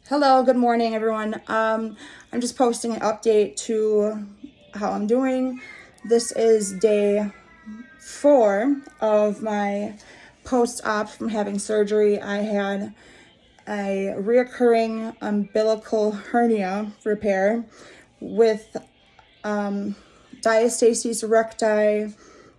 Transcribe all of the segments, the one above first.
Hello, good morning, everyone. I'm just posting an update to how I'm doing. This is day 4 of my post-op from having surgery. I had a reoccurring umbilical hernia repair with Diastasis Recti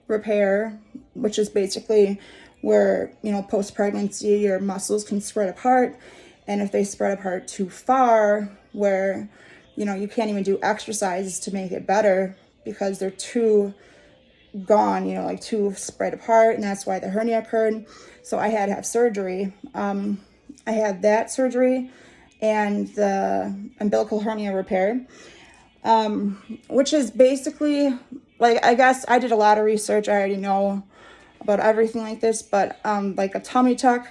repair, which is basically where, post-pregnancy, your muscles can spread apart. And if they spread apart too far, where, you can't even do exercises to make it better because they're too gone, like too spread apart. And that's why the hernia occurred. So I had to have surgery. I had that surgery and the umbilical hernia repair, which is basically, like, I guess I did a lot of research. I already know about everything like this, but like a tummy tuck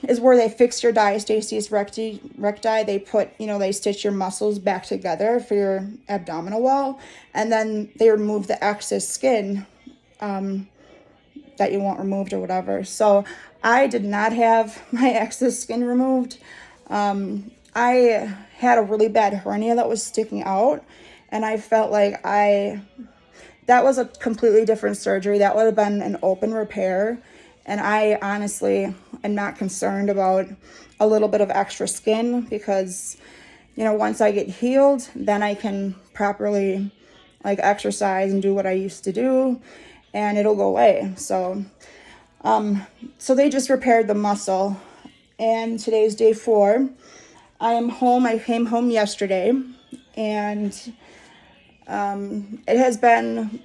is where they fix your diastasis recti. They put, they stitch your muscles back together for your abdominal wall, and then they remove the excess skin that you want removed or whatever. So I did not have my excess skin removed. I had a really bad hernia that was sticking out, and I felt like that was a completely different surgery. That would have been an open repair. And I honestly am not concerned about a little bit of extra skin because, once I get healed, then I can properly exercise and do what I used to do, and it'll go away. So they just repaired the muscle, and today's day 4. I am home. I came home yesterday, and it has been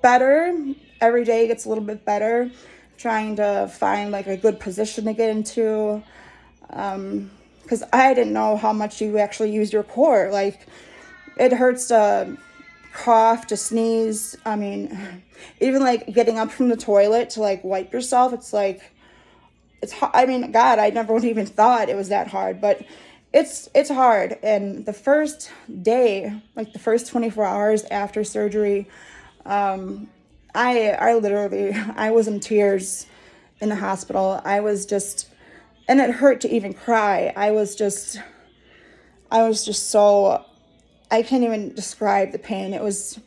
better. Every day it gets a little bit better. Trying to find a good position to get into, because I didn't know how much you actually use your core. It hurts to cough, to sneeze. I mean, even getting up from the toilet to wipe yourself, it's I mean, God, I never would even thought it was that hard, but it's hard. And the first day, the first 24 hours after surgery, I literally, I was in tears in the hospital. I was just, and it hurt to even cry. I was just so, I can't even describe the pain. It was,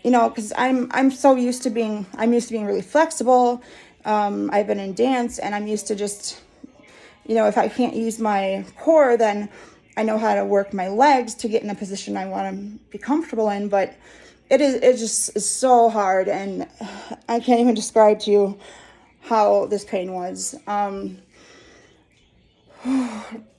because I'm used to being really flexible. I've been in dance, and I'm used to just, if I can't use my core, then I know how to work my legs to get in a position I want to be comfortable in. But it just is so hard, and I can't even describe to you how this pain was.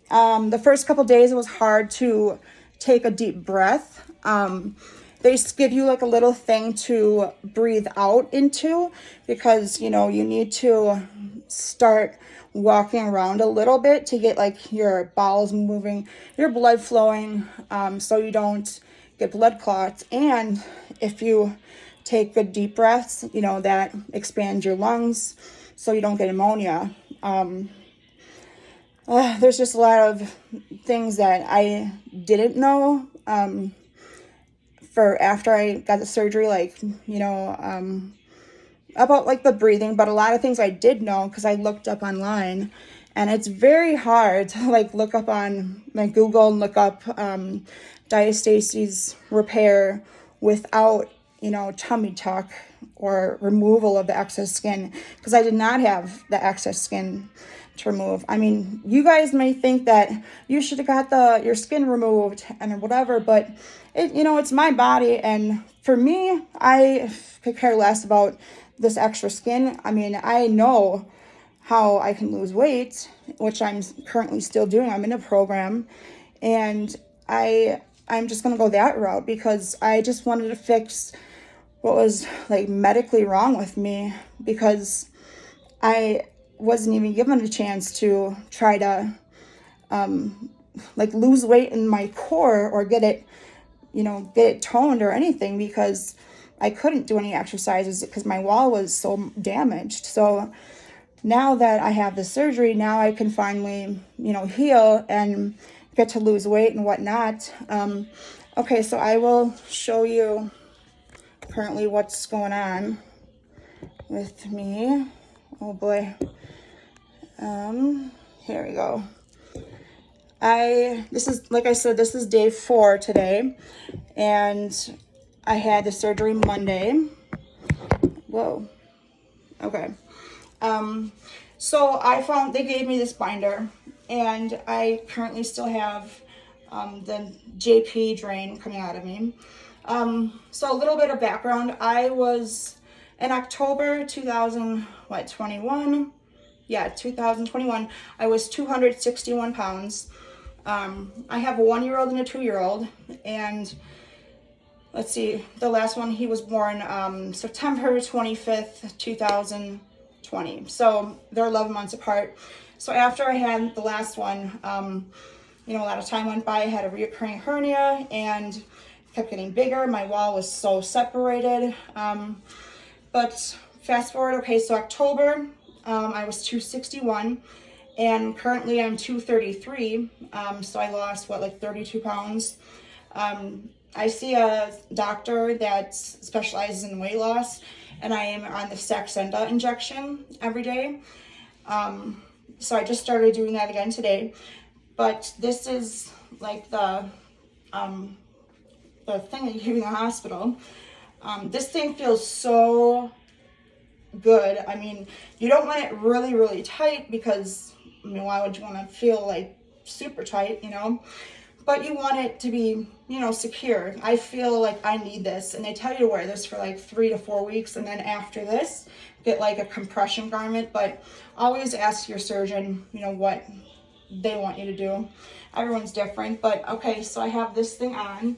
The first couple days, it was hard to take a deep breath. They give you a little thing to breathe out into because, you need to start walking around a little bit to get your bowels moving, your blood flowing, so you don't get blood clots. And if you take good deep breaths, that expands your lungs so you don't get pneumonia. There's just a lot of things that I didn't know for after I got the surgery, about the breathing, but a lot of things I did know because I looked up online. And it's very hard to look up on Google and look up diastasis repair without, tummy tuck or removal of the excess skin, because I did not have the excess skin to remove. I mean, you guys may think that you should have got your skin removed and whatever, but it's my body, and for me, I could care less about this extra skin. I mean, I know how I can lose weight, which I'm currently still doing. I'm in a program, and I'm just going to go that route because I just wanted to fix what was medically wrong with me, because I wasn't even given a chance to try to lose weight in my core or get it toned or anything, because I couldn't do any exercises because my wall was so damaged. So now that I have the surgery, now I can finally, heal and get to lose weight and whatnot. Okay, so I will show you currently what's going on with me. Oh boy. Here we go. This is, like I said, this is day 4 today, and I had the surgery Monday. Whoa. Okay. So they gave me this binder, and I currently still have the JP drain coming out of me. So a little bit of background. I was in October 2021. Yeah, 2021. I was 261 pounds. I have a 1-year-old and a 2-year-old, and let's see, the last one, he was born September 25th, 2020. So they're 11 months apart. So after I had the last one, a lot of time went by. I had a reoccurring hernia and kept getting bigger. My wall was so separated. But fast forward, okay, so October, I was 261, and currently I'm 233. So I lost, 32 pounds. I see a doctor that specializes in weight loss, and I am on the Saxenda injection every day. So I just started doing that again today. But this is like the thing that you give in the hospital. This thing feels so good. I mean, you don't want it really, really tight because, why would you want to feel like super tight, But you want it to be, secure. I feel like I need this, and they tell you to wear this for like 3 to 4 weeks, and then after this, get like a compression garment. But always ask your surgeon, what they want you to do. Everyone's different, but okay, so I have this thing on.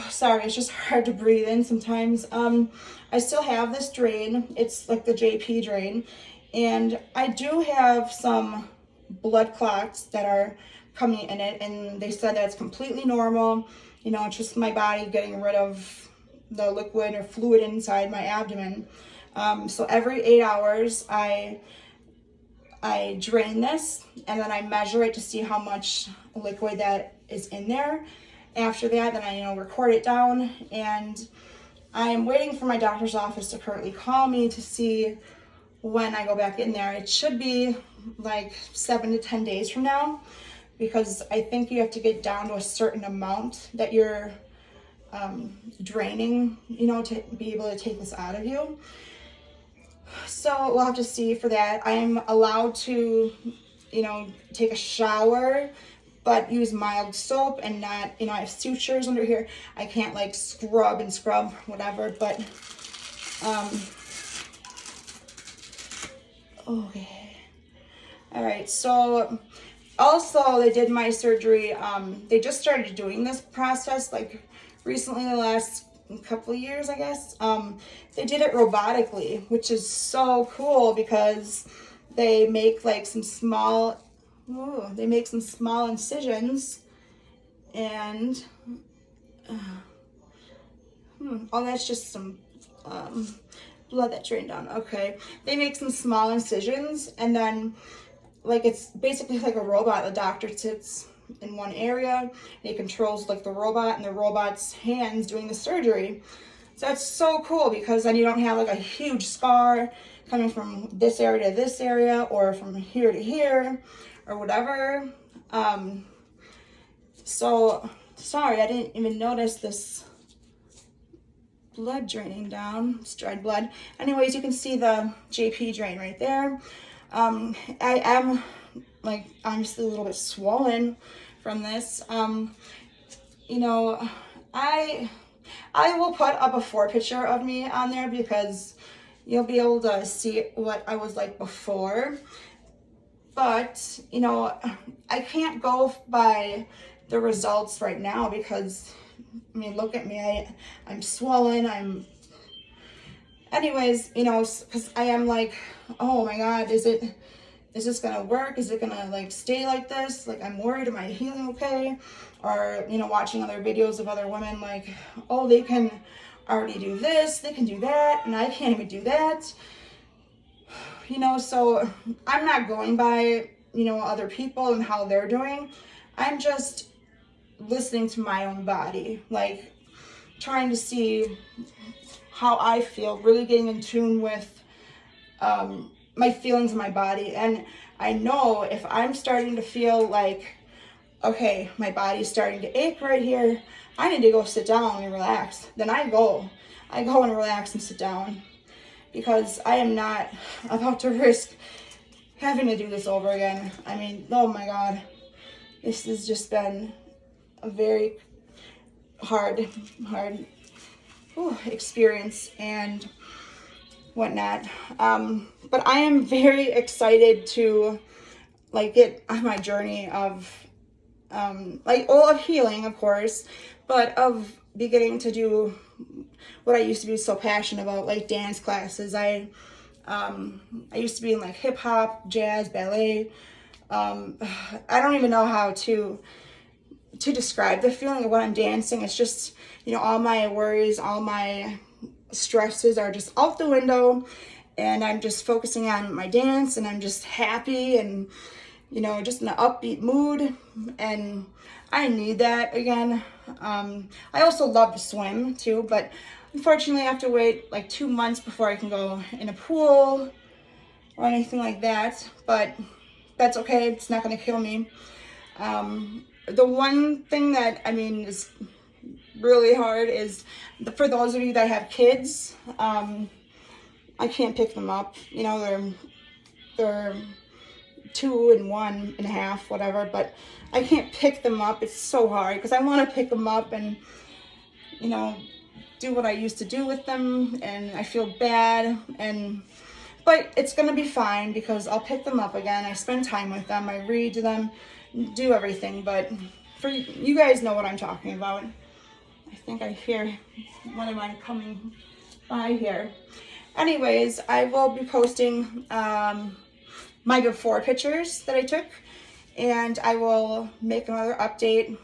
Sorry, it's just hard to breathe in sometimes. I still have this drain. It's like the JP drain, and I do have some blood clots that are coming in it, and they said that's completely normal. It's just my body getting rid of the liquid or fluid inside my abdomen. So every 8 hours, I drain this, and then I measure it to see how much liquid that is in there. After that, then I, record it down, and I am waiting for my doctor's office to currently call me to see when I go back in there. It should be like 7 to 10 days from now, because I think you have to get down to a certain amount that you're draining, to be able to take this out of you. So we'll have to see for that. I'm allowed to, take a shower, but use mild soap and not, I have sutures under here. I can't like scrub, whatever, but, okay. All right, so also they did my surgery. They just started doing this process like recently, the last couple of years, I guess. They did it robotically, which is so cool because they make like some small incisions, and oh, that's just some blood that drained down. Okay, they make some small incisions, and then like it's basically like a robot. The doctor sits in one area, and he controls like the robot and the robot's hands doing the surgery. So that's so cool because then you don't have like a huge scar coming from this area to this area, or from here to here, or whatever. So sorry, I didn't even notice this blood draining down. It's dried blood. Anyways, you can see the JP drain right there. I am like obviously a little bit swollen from this. I will put a before picture of me on there because you'll be able to see what I was like before. But, I can't go by the results right now because, look at me. I'm swollen. Anyways, because I am like, oh my God, is this gonna work? Is it gonna like stay like this? Like, I'm worried, am I healing okay? Or, watching other videos of other women like, oh, they can already do this, they can do that, and I can't even do that. So I'm not going by, other people and how they're doing. I'm just listening to my own body, like trying to see how I feel, really getting in tune with my feelings in my body. And I know if I'm starting to feel like, okay, my body's starting to ache right here, I need to go sit down and relax. Then I go and relax and sit down, because I am not about to risk having to do this over again. I mean, oh my God, this has just been a very hard experience and whatnot. But I am very excited to like get on my journey of of healing, of course, but of beginning to do what I used to be so passionate about, like dance classes. I used to be in like hip hop, jazz, ballet. I don't even know how to describe the feeling of when I'm dancing. It's just, all my worries, all my stresses are just out the window, and I'm just focusing on my dance, and I'm just happy and, just in an upbeat mood, and I need that again. I also love to swim too, but unfortunately I have to wait like 2 months before I can go in a pool or anything like that, but that's okay. It's not going to kill me. The one thing that, is really hard is for those of you that have kids, I can't pick them up. They're 2 and 1.5, whatever, but I can't pick them up. It's so hard because I want to pick them up and, do what I used to do with them, and I feel bad, but it's going to be fine because I'll pick them up again. I spend time with them. I read to them, do everything, but for you guys know what I'm talking about. I think I hear one of mine coming by here. Anyways, I will be posting my before pictures that I took, and I will make another update,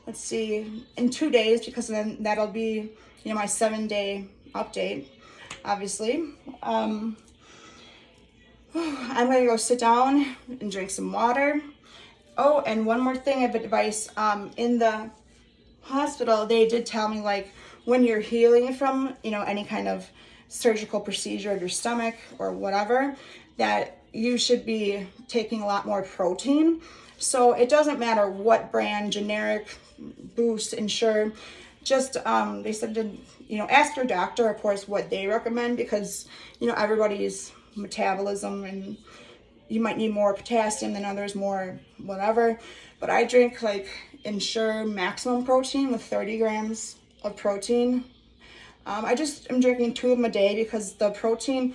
let's see, in 2 days, because then that'll be, my 7-day update, obviously. I'm gonna go sit down and drink some water. Oh, and one more thing of advice, in the hospital, they did tell me, like, when you're healing from, any kind of surgical procedure of your stomach or whatever, that you should be taking a lot more protein. So it doesn't matter what brand, generic, Boost, Ensure, just, they said to, ask your doctor, of course, what they recommend, because, everybody's metabolism, and you might need more potassium than others, more whatever. But I drink like Ensure maximum protein with 30 grams of protein. I just am drinking 2 of them a day because the protein,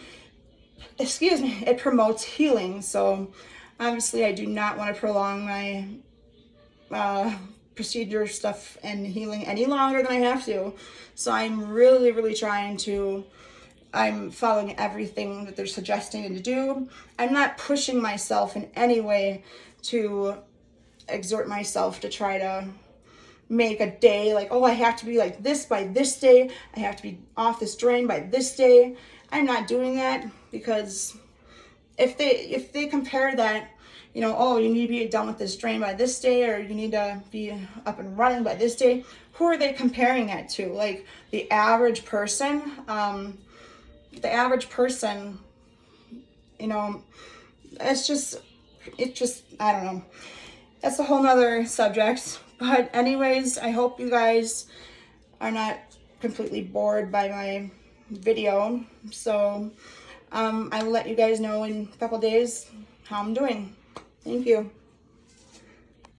it promotes healing. So obviously I do not want to prolong my procedure stuff and healing any longer than I have to. So I'm really, really trying to, I'm following everything that they're suggesting to do. I'm not pushing myself in any way to exert myself to try to make a day like, oh, I have to be like this by this day. I have to be off this drain by this day. I'm not doing that, because if they compare that, oh, you need to be done with this drain by this day, or you need to be up and running by this day, who are they comparing that to? Like the average person? It's just, I don't know. That's a whole nother subject. But anyways, I hope you guys are not completely bored by my video. So I will let you guys know in a couple days how I'm doing. Thank you.